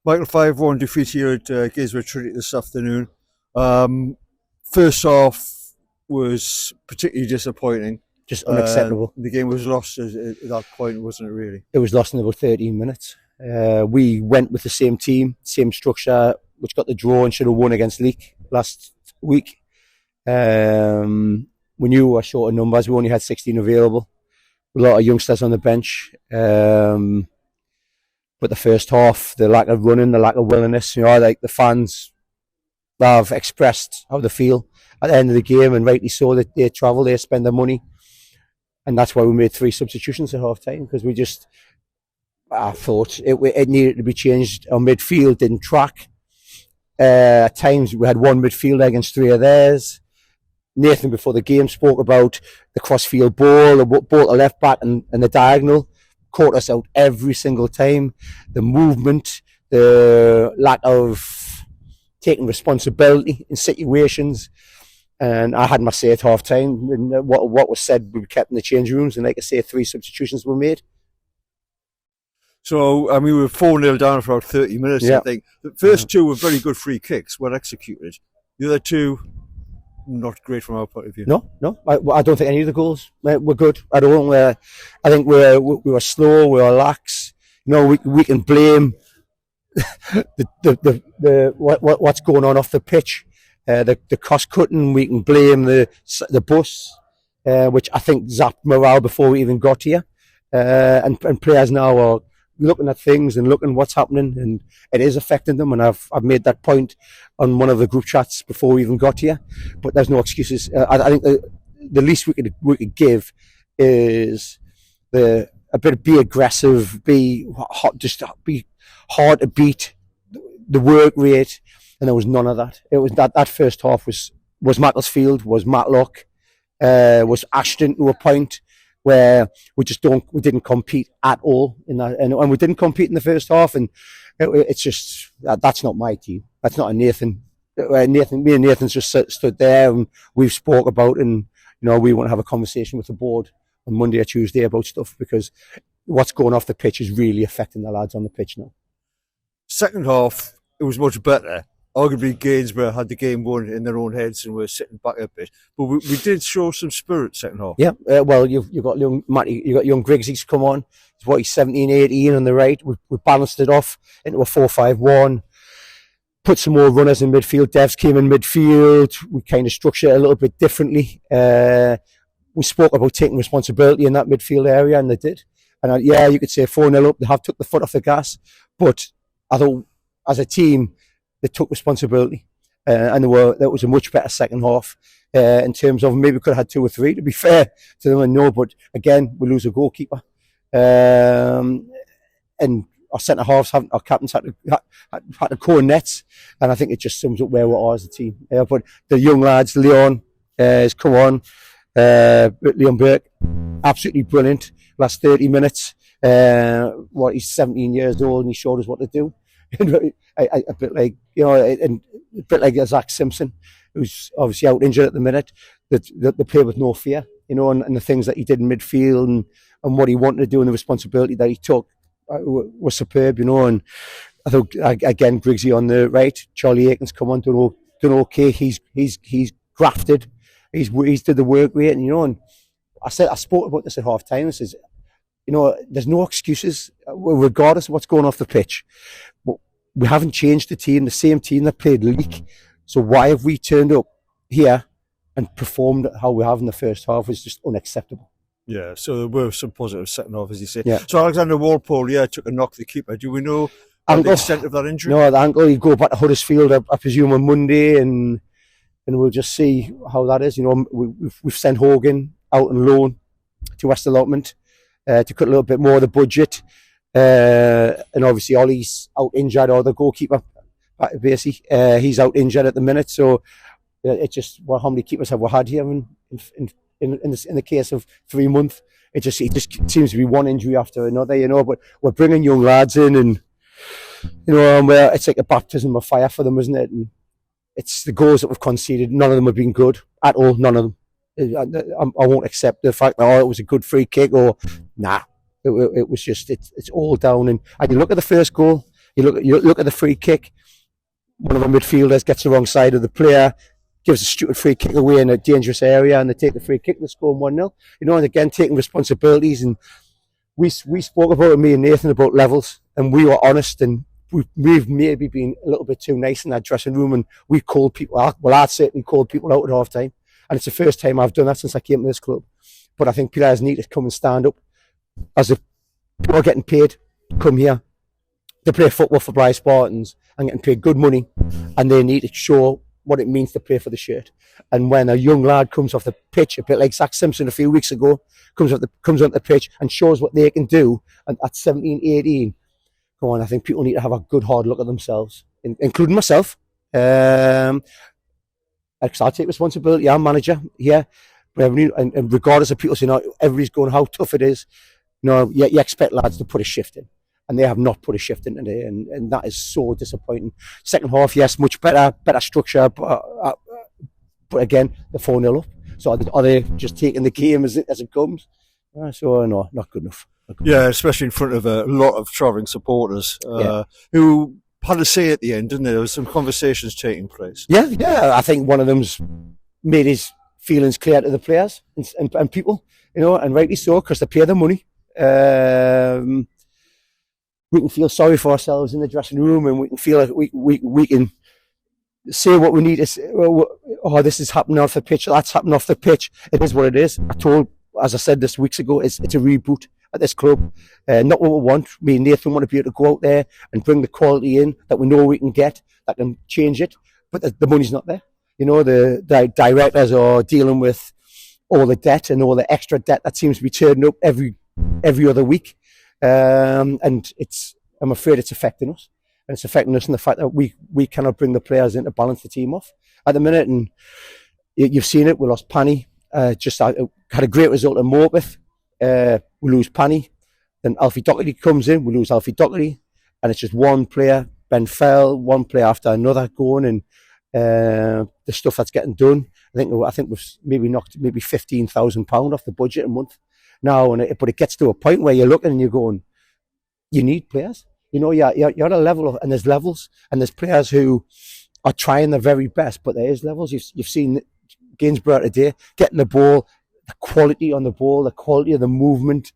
Michael 5-1 defeat here at Gainsborough Trinity this afternoon. First half was particularly disappointing. Just unacceptable. The game was lost at that point, wasn't it, really? It was lost in about 13 minutes. We went with the same team, same structure, which got the draw and should have won against Leek last week. We knew we were short of numbers. We only had 16 available. A lot of youngsters on the bench. But the first half, the lack of running, the lack of willingness, like the fans have expressed how they feel at the end of the game, and rightly so. That they travel, they spend their money, and that's why we made 3 substitutions at half time, because I thought it needed to be changed. Our midfield didn't track. At times we had one midfielder against 3 of theirs. Nathan before the game spoke about the crossfield ball, the ball to left back and the diagonal. Caught us out every single time. The movement, the lack of taking responsibility in situations. And I had my say at half time. And what was said, we kept in the change rooms. And like I say, 3 substitutions were made. So, we were 4-0 down for about 30 minutes, I think. The first 2 were very good free kicks, well executed. The other 2, not great from our point of view. No. I don't think any of the goals were good at all. I think we were slow, we were lax. We can blame what's going on off the pitch. The cost cutting, we can blame the bus, which I think zapped morale before we even got here. And players now are looking at things and looking what's happening, and it is affecting them. And I've made that point on one of the group chats before we even got here. But there's no excuses. I think the least we could give is be aggressive, be hot, just be hard to beat, the work rate, and there was none of that. It was that first half was Macclesfield, was Matlock, was Ashton to a point where we didn't compete at all in that, and we didn't compete in the first half, and it's just that's not my team. That's not a Nathan. Me and Nathan's just stood there, and we've spoke about, and we want to have a conversation with the board on Monday or Tuesday about stuff, because what's going off the pitch is really affecting the lads on the pitch now. Second half, it was much better. Arguably, Gainsborough had the game won in their own heads and were sitting back a bit. But we did show some spirit second half. Yeah, well, you've got young Matty, you've got young Griggs, he's come on. He's 17, 18 on the right. We balanced it off into a 4-5-1. Put some more runners in midfield. Devs came in midfield. We kind of structured it a little bit differently. We spoke about taking responsibility in that midfield area, and they did. And you could say 4-0 up. They have took the foot off the gas. But I thought, as a team, they took responsibility, and that was a much better second half in terms of maybe we could have had 2 or 3, to be fair to them. But again, we lose a goalkeeper, and our centre halves our captains had to core nets, and I think it just sums up where we are as a team. But the young lads, Leon has come on, Leon Burke, absolutely brilliant. Last 30 minutes, he's 17 years old, and he showed us what to do. A bit like Zach Simpson, who's obviously out injured at the minute. They play with no fear, and the things that he did in midfield and what he wanted to do and the responsibility that he took was superb, And I thought again, Griggsy on the right, Charlie Aiken's come on, done okay. He's grafted, he's did the work rate, and I spoke about this at half time. This is, there's no excuses regardless of what's going off the pitch. But we haven't changed the team, the same team that played League. So why have we turned up here and performed how we have in the first half? Is just unacceptable. Yeah, so there were some positives second half, as you say. Yeah. So Alexander Walpole, took a knock to the keeper. Do we know the extent of that injury? No, the ankle. You go back to Huddersfield, I presume, on Monday, and we'll just see how that is. We've sent Hogan out on loan to West Allotment to cut a little bit more of the budget. And obviously Ollie's out injured, or the goalkeeper, basically, he's out injured at the minute. So it's just how many keepers have we had here in the case of 3 months? It just seems to be one injury after another, But we're bringing young lads in, and it's like a baptism of fire for them, isn't it? And it's the goals that we've conceded. None of them have been good at all. None of them. I won't accept the fact that it was a good free kick or nah. It was just it's all down. And you look at the first goal, You look at the free kick. One of the midfielders gets the wrong side of the player, gives a stupid free kick away in a dangerous area, and they take the free kick and they score 1-0. And again, taking responsibilities. And we spoke about it, me and Nathan, about levels, and we were honest, and we've maybe been a little bit too nice in that dressing room, and we called people out. Well, I'd certainly called people out at half time, and it's the first time I've done that since I came to this club. But I think players need to come and stand up. As if people are getting paid, come here to play football for Blyth Spartans and getting paid good money, and they need to show what it means to play for the shirt. And when a young lad comes off the pitch, a bit like Zach Simpson a few weeks ago, comes on the pitch and shows what they can do, and at 17, 18, come on, I think people need to have a good hard look at themselves, including myself. Because I take responsibility. I'm manager here, and regardless of people saying, everybody's going how tough it is, you expect lads to put a shift in, and they have not put a shift in today, and that is so disappointing. Second half, yes, much better structure, but again, they're 4-0 up. So are they just taking the game as it comes? So no, not good enough. Yeah, especially in front of a lot of travelling supporters who had a say at the end, didn't there? There was some conversations taking place. Yeah. I think one of them's made his feelings clear to the players and people, and rightly so, because they pay their money. We can feel sorry for ourselves in the dressing room, and we can feel like we can say what we need to say. Oh, this is happening off the pitch. That's happening off the pitch. It is what it is. As I said this weeks ago, it's a reboot at this club. Not what we want. Me and Nathan want to be able to go out there and bring the quality in that we know we can get, that can change it. But the money's not there. The directors are dealing with all the debt and all the extra debt that seems to be turning up every other week. And I'm afraid it's affecting us. And it's affecting us in the fact that we cannot bring the players in to balance the team off at the minute. And you've seen it. We lost Panny. Just had a great result at Morpeth. We lose Panny. Then Alfie Doherty comes in. We lose Alfie Doherty. And it's just one player, Ben Fell, one player after another going. And the stuff that's getting done, I think we've maybe knocked £15,000 off the budget a month now. But it gets to a point where you're looking and you're going, you need players. You're at a level of, and there's levels, and there's players who are trying their very best, but there is levels. You've seen Gainsborough today getting the ball, the quality on the ball, the quality of the movement,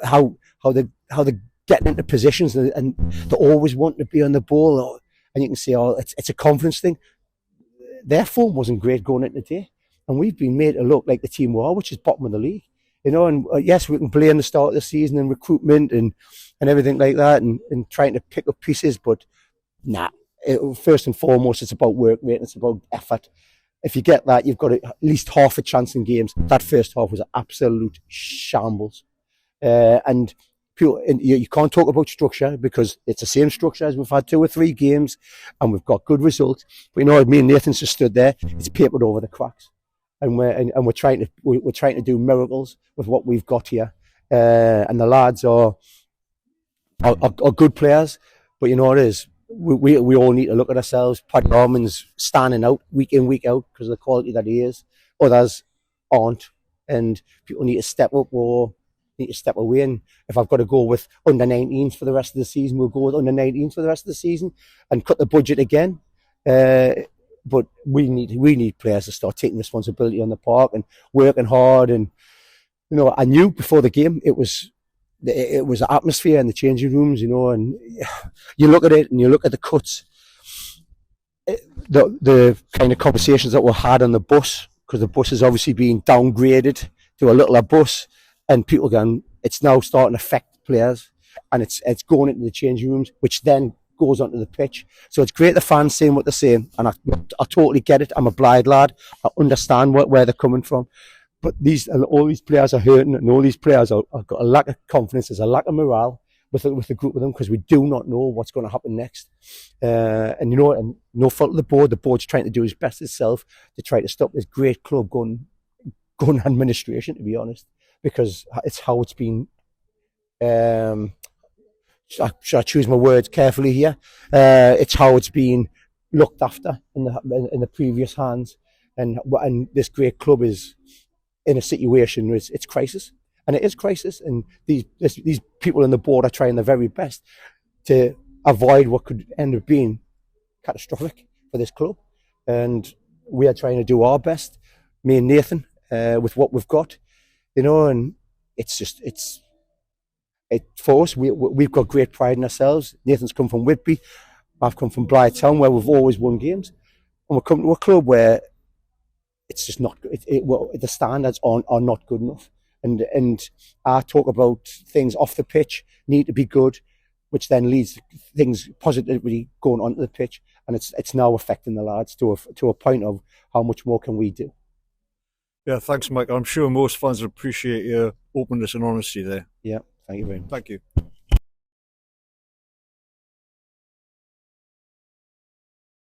how they're getting into positions, and they always want to be on the ball. And you can see, it's a confidence thing. Their form wasn't great going into today, and we've been made to look like the team we are, which is bottom of the league. And yes, we can blame the start of the season and recruitment and everything like that, and trying to pick up pieces, but first and foremost, it's about work rate, it's about effort. If you get that, you've got at least half a chance in games. That first half was an absolute shambles. And people, you can't talk about structure, because it's the same structure as we've had 2 or 3 games, and we've got good results. But me and Nathan just stood there, it's papered over the cracks. And we're trying to do miracles with what we've got here, and the lads are good players, but you know what it is. We all need to look at ourselves. Paddy Harmon's standing out week in, week out because of the quality that he is. Others aren't, and people need to step up or need to step away. And if I've got to go with under 19s for the rest of the season, we'll go with under 19s for the rest of the season and cut the budget again. But we need players to start taking responsibility on the park and working hard. And I knew before the game it was an atmosphere in the changing rooms, and you look at it and you look at the cuts, the kind of conversations that were had on the bus, because the bus is obviously being downgraded to a littler bus, and people going, it's now starting to affect players, and it's going into the changing rooms, which then goes onto the pitch. So it's great the fans saying what they're saying, and I totally get it. I'm a Blyth lad. I understand where they're coming from. But all these players are hurting, and all these players have got a lack of confidence. There's a lack of morale with the group of them, because we do not know what's going to happen next. And no fault of the board. The board's trying to do its best itself to try to stop this great club going administration, to be honest, because it's how it's been. Should I choose my words carefully here? It's how it's been looked after in the previous hands, and this great club is in a situation where it's crisis, and it is crisis. And these people on the board are trying their very best to avoid what could end up being catastrophic for this club. And we are trying to do our best, me and Nathan, with what we've got, and for us, we've got great pride in ourselves. Nathan's come from Whitby, I've come from Blythetown, where we've always won games, and we're coming to a club where it's just not. The standards are not good enough, and I talk about things off the pitch need to be good, which then leads to things positively going onto the pitch, and it's now affecting the lads to a point of how much more can we do. Yeah, thanks, Mike. I'm sure most fans appreciate your openness and honesty there. Yeah, thank you very much. Thank you.